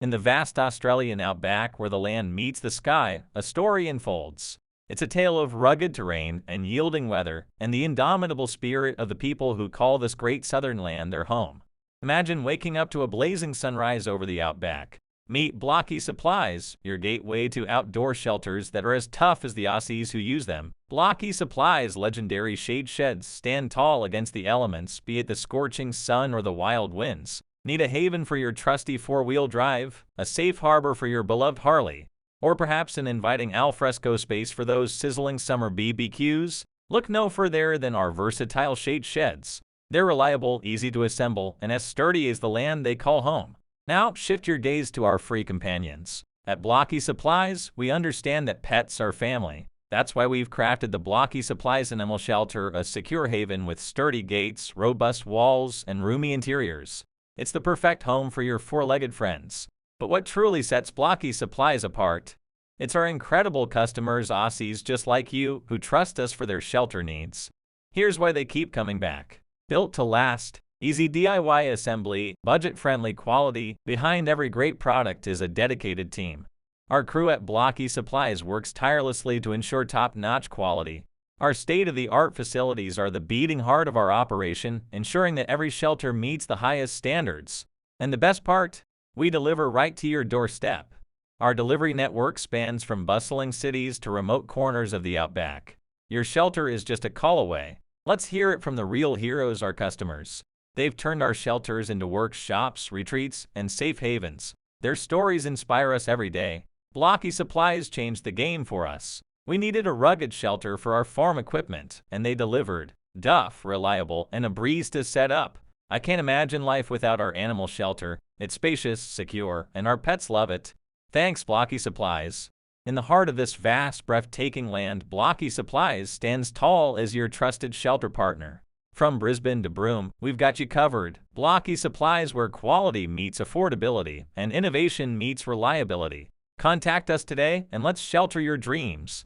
In the vast Australian outback where the land meets the sky, a story unfolds. It's a tale of rugged terrain and yielding weather, and the indomitable spirit of the people who call this great southern land their home. Imagine waking up to a blazing sunrise over the outback. Meet Blockysupplies, your gateway to outdoor shelters that are as tough as the Aussies who use them. Blockysupplies' legendary shade sheds stand tall against the elements, be it the scorching sun or the wild winds. Need a haven for your trusty four-wheel drive, a safe harbor for your beloved Harley, or perhaps an inviting alfresco space for those sizzling summer BBQs? Look no further than our versatile shade sheds. They're reliable, easy to assemble, and as sturdy as the land they call home. Now, shift your gaze to our free companions. At Blockysupplies, we understand that pets are family. That's why we've crafted the Blockysupplies Animal Shelter, a secure haven with sturdy gates, robust walls, and roomy interiors. It's the perfect home for your four-legged friends. But what truly sets Blockysupplies apart? It's our incredible customers, Aussies just like you, who trust us for their shelter needs. Here's why they keep coming back. Built to last. Easy DIY assembly, budget-friendly quality. Behind every great product is a dedicated team. Our crew at Blockysupplies works tirelessly to ensure top-notch quality. Our state-of-the-art facilities are the beating heart of our operation, ensuring that every shelter meets the highest standards. And the best part? We deliver right to your doorstep. Our delivery network spans from bustling cities to remote corners of the outback. Your shelter is just a call away. Let's hear it from the real heroes, our customers. They've turned our shelters into workshops, retreats, and safe havens. Their stories inspire us every day. Blockysupplies changed the game for us. We needed a rugged shelter for our farm equipment, and they delivered. Tough, reliable, and a breeze to set up. I can't imagine life without our animal shelter. It's spacious, secure, and our pets love it. Thanks, Blockysupplies. In the heart of this vast, breathtaking land, Blockysupplies stands tall as your trusted shelter partner. From Brisbane to Broome, we've got you covered. Blockysupplies, where quality meets affordability and innovation meets reliability. Contact us today and let's shelter your dreams.